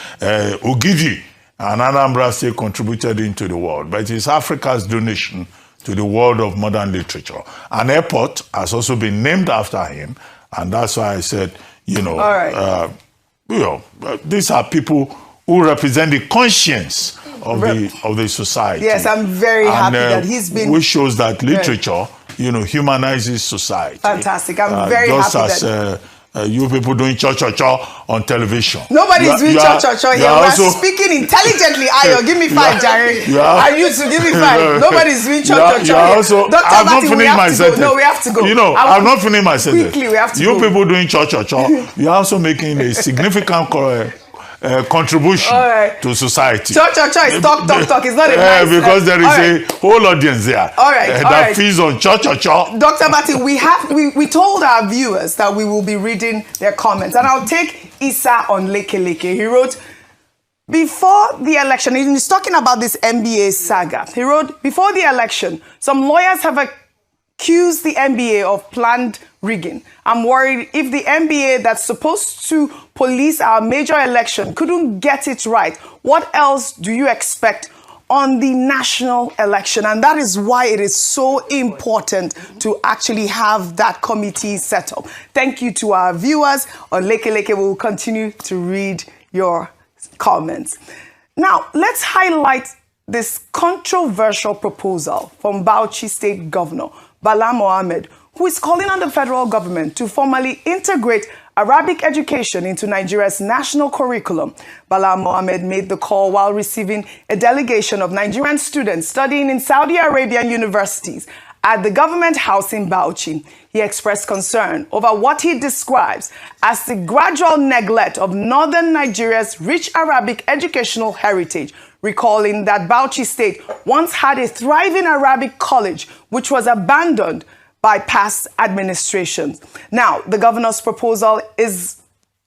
Speaker 19: Ogidi and Anambra State contributed into the world, but it's Africa's donation to the world of modern literature. An airport has also been named after him, and that's why I said, these are people who represent the conscience of the society.
Speaker 12: Yes, I'm very happy that he's been...
Speaker 19: Which shows that literature, humanizes society.
Speaker 12: Fantastic. I'm very happy
Speaker 19: that... you people doing cha-cha-cha on television.
Speaker 12: Nobody's doing cha-cha-cha here. We're speaking intelligently. Ayo, give me 5, Jerry. And you too, give me 5. Nobody's doing cha-cha-cha here.
Speaker 19: I've not finished my sentence.
Speaker 12: No, we have to go.
Speaker 19: I've not finished my sentence.
Speaker 12: Quickly, we have to go.
Speaker 19: You people doing cha-cha-cha, you're also making a significant contribution to society.
Speaker 12: Cha-cha-cha is talk. It's not a nice...
Speaker 19: because there is a whole audience there that feeds on cha-cha-cha.
Speaker 12: Dr. Martin, we told our viewers that we will be reading their comments. And I'll take Isa on Leke. He wrote, before the election, he's talking about this NBA saga. He wrote, before the election, some lawyers have accused the NBA of planned rigging. I'm worried if the NBA that's supposed to police our major election couldn't get it right, what else do you expect on the national election? And that is why it is so important to actually have that committee set up. Thank you to our viewers. On Leke, we will continue to read your comments. Now, let's highlight this controversial proposal from Bauchi State Governor Bala Mohammed, who is calling on the federal government to formally integrate Arabic education into Nigeria's national curriculum. Bala Mohammed made the call while receiving a delegation of Nigerian students studying in Saudi Arabian universities at the government house in Bauchi. He expressed concern over what he describes as the gradual neglect of northern Nigeria's rich Arabic educational heritage, recalling that Bauchi State once had a thriving Arabic college which was abandoned by past administrations. Now, the governor's proposal is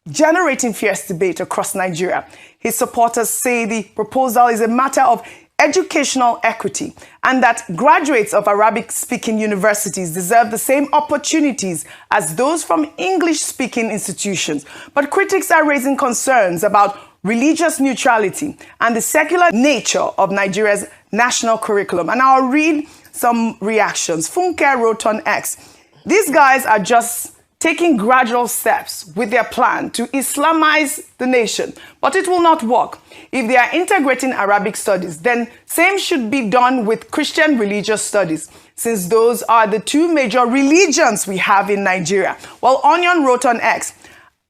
Speaker 12: generating fierce debate across Nigeria. His supporters say the proposal is a matter of educational equity and that graduates of Arabic-speaking universities deserve the same opportunities as those from English-speaking institutions. But critics are raising concerns about religious neutrality and the secular nature of Nigeria's national curriculum. And I'll read some reactions. Funke wrote on X, these guys are just taking gradual steps with their plan to Islamize the nation, but it will not work. If they are integrating Arabic studies, then same should be done with Christian religious studies, since those are the two major religions we have in Nigeria. While Onion wrote on X,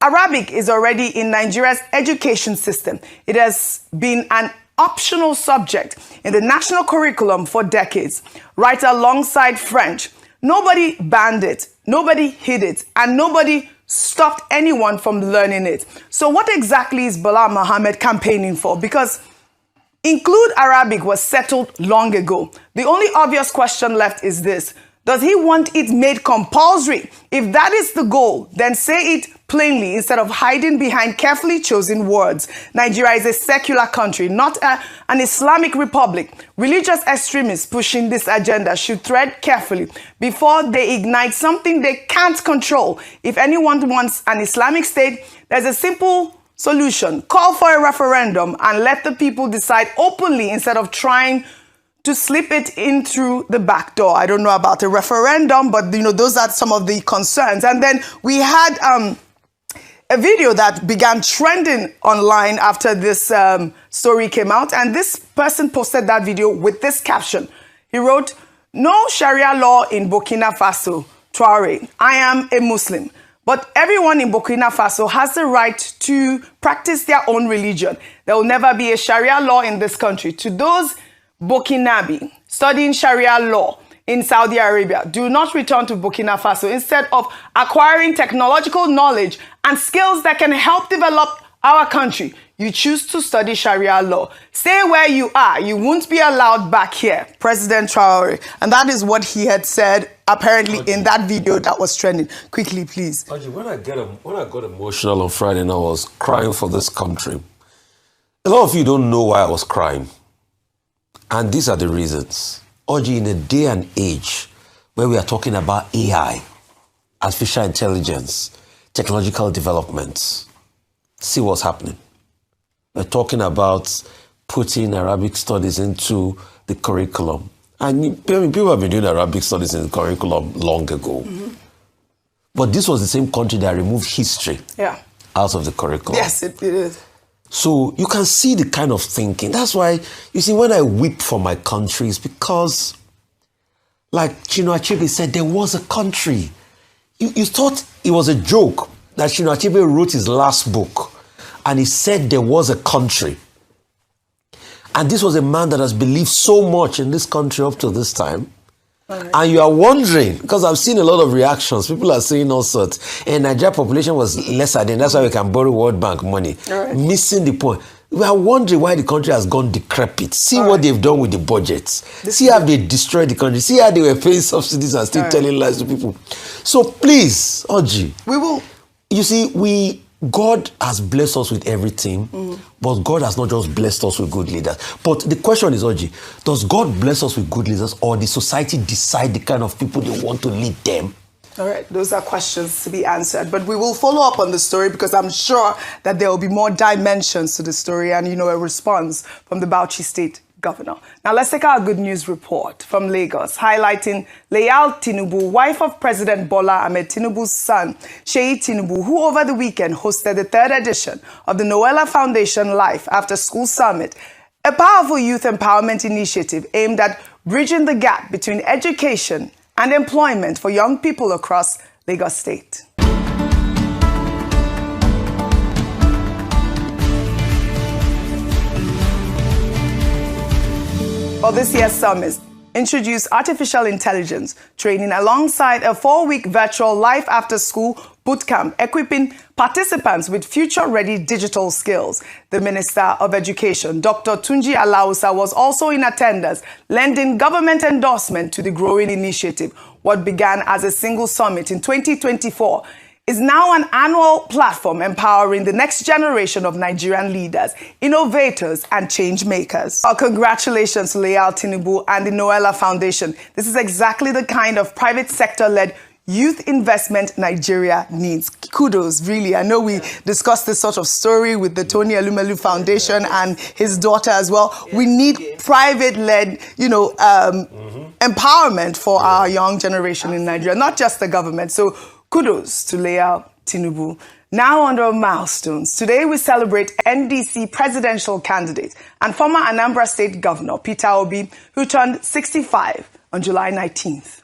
Speaker 12: Arabic is already in Nigeria's education system. It has been an optional subject in the national curriculum for decades, right alongside French. Nobody banned it, nobody hid it, and nobody stopped anyone from learning it. So what exactly is Bala Mohammed campaigning for? Because include Arabic was settled long ago. The only obvious question left is this: does he want it made compulsory? If that is the goal, then say it plainly instead of hiding behind carefully chosen words. Nigeria is a secular country, not an Islamic republic. Religious extremists pushing this agenda should tread carefully before they ignite something they can't control. If anyone wants an Islamic state, there's a simple solution. Call for a referendum and let the people decide openly instead of trying to slip it in through the back door. I don't know about a referendum, but those are some of the concerns. And then we had a video that began trending online after this story came out. And this person posted that video with this caption. He wrote, "No Sharia law in Burkina Faso, Traore. I am a Muslim. But everyone in Burkina Faso has the right to practice their own religion. There will never be a Sharia law in this country. To those Burkinabe studying Sharia law in Saudi Arabia, do not return to Burkina Faso. Instead of acquiring technological knowledge and skills that can help develop our country, you choose to study Sharia law. Stay where you are. You won't be allowed back here." President Traore. And that is what he had said, apparently, in that video that was trending. Quickly, please.
Speaker 14: When I got emotional on Friday and I was crying for this country, a lot of you don't know why I was crying. And these are the reasons. Oji, in a day and age where we are talking about AI, artificial intelligence, technological developments, see what's happening. We're talking about putting Arabic studies into the curriculum. And people have been doing Arabic studies in the curriculum long ago. Mm-hmm. But this was the same country that removed history out of the curriculum.
Speaker 12: Yes, it is.
Speaker 14: So you can see the kind of thinking. That's why, you see, when I weep for my country, it's because, like Chinua Achebe said, there was a country. You thought it was a joke that Chinua Achebe wrote his last book and he said there was a country. And this was a man that has believed so much in this country up to this time. Right. And you are wondering, because I've seen a lot of reactions, people are saying all sorts, and Nigeria population was lesser than, that's why we can borrow World Bank money. Right. Missing the point. We are wondering why the country has gone decrepit. See what they've done with the budgets. See how they destroyed the country. See how they were paying subsidies and still telling lies to people. So please, Oji,
Speaker 12: we will.
Speaker 14: You see, God has blessed us with everything, but God has not just blessed us with good leaders. But the question is, Oji, does God bless us with good leaders, or the society decide the kind of people they want to lead them?
Speaker 12: All right, those are questions to be answered. But we will follow up on the story because I'm sure that there will be more dimensions to the story and, a response from the Bauchi State Governor. Now, let's take our good news report from Lagos, highlighting Leal Tinubu, wife of President Bola Ahmed Tinubu's son, Sheyi Tinubu, who over the weekend hosted the third edition of the Noella Foundation Life After School Summit, a powerful youth empowerment initiative aimed at bridging the gap between education and employment for young people across Lagos State. Well, this year's summit introduced artificial intelligence training alongside a 4-week virtual Life After School bootcamp, equipping participants with future-ready digital skills. The Minister of Education, Dr. Tunji Alausa, was also in attendance, lending government endorsement to the growing initiative. What began as a single summit in 2024 is now an annual platform empowering the next generation of Nigerian leaders, innovators, and change makers. Well, congratulations to Leal Tinubu and the Noella Foundation. This is exactly the kind of private sector-led youth investment Nigeria needs. Kudos, really. I know we discussed this sort of story with the Tony Elumelu Foundation and his daughter as well. We need private-led, empowerment for our young generation in Nigeria, not just the government. So kudos to Leal Tinubu. Now under milestones. Today we celebrate NDC presidential candidate and former Anambra State Governor Peter Obi, who turned 65 on July 19th.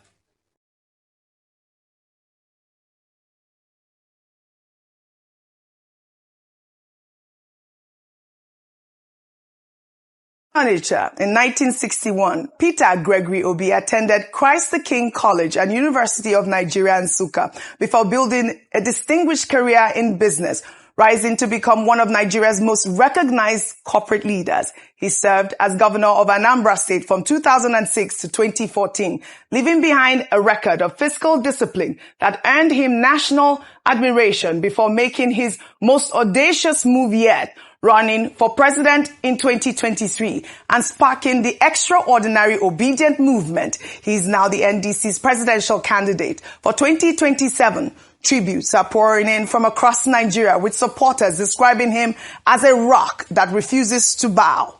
Speaker 12: In 1961, Peter Gregory Obi attended Christ the King College and University of Nigeria, Nsukka, before building a distinguished career in business, rising to become one of Nigeria's most recognized corporate leaders. He served as governor of Anambra State from 2006 to 2014, leaving behind a record of fiscal discipline that earned him national admiration before making his most audacious move yet, running for president in 2023 and sparking the extraordinary obedient movement. He is now the NDC's presidential candidate for 2027. Tributes are pouring in from across Nigeria, with supporters describing him as a rock that refuses to bow.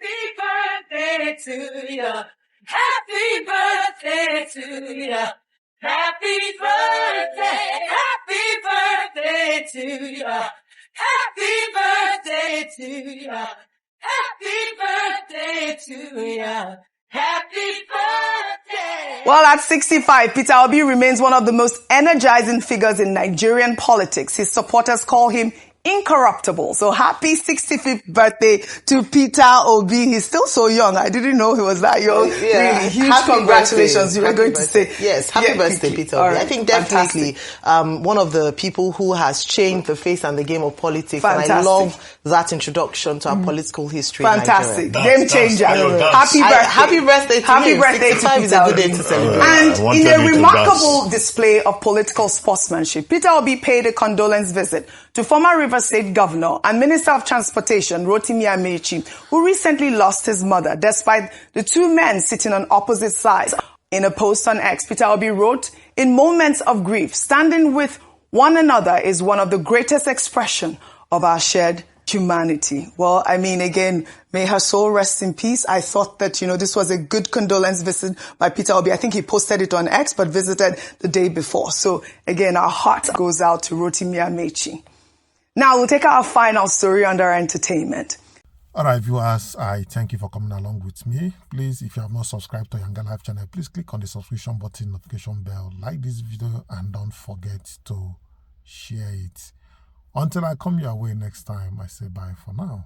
Speaker 6: Happy birthday to you. Happy birthday to you. Happy birthday. Happy birthday to you. Happy birthday to you. Happy birthday to you. Happy birthday.
Speaker 12: Well, at 65, Peter Obi remains one of the most energizing figures in Nigerian politics. His supporters call him incorruptible. So happy 65th birthday to Peter Obi. He's still so young. I didn't know he was that young.
Speaker 15: Yeah.
Speaker 12: Really, huge
Speaker 15: Happy
Speaker 12: congratulations.
Speaker 15: Birthday.
Speaker 12: You were going to say.
Speaker 15: Yes, happy birthday, Peter Obi.
Speaker 12: Right.
Speaker 15: I think definitely one of the people who has changed the face and the game of politics.
Speaker 12: Fantastic.
Speaker 15: And I love that introduction to our political history.
Speaker 12: Fantastic.
Speaker 15: In Nigeria.
Speaker 12: Game changer.
Speaker 15: Happy birthday. Happy birthday to
Speaker 12: Happy
Speaker 15: you.
Speaker 12: birthday to
Speaker 15: 65
Speaker 12: Peter
Speaker 15: is a good
Speaker 12: Obi.
Speaker 15: day to celebrate.
Speaker 12: And in a remarkable display of political sportsmanship, Peter Obi paid a condolence visit to former Rivers State Governor and Minister of Transportation Rotimi Amechi, who recently lost his mother, despite the two men sitting on opposite sides. In a post on X, Peter Obi wrote, "In moments of grief, standing with one another is one of the greatest expression of our shared humanity." Well, I mean, again, may her soul rest in peace. I thought that, this was a good condolence visit by Peter Obi. I think he posted it on X, but visited the day before. So again, our heart goes out to Rotimi Amechi. Now we'll take our final story under entertainment.
Speaker 4: All right, viewers, I thank you for coming along with me. Please, if you have not subscribed to YangaLife channel, please click on the subscription button, notification bell, like this video, and don't forget to share it. Until I come your way next time, I say bye for now.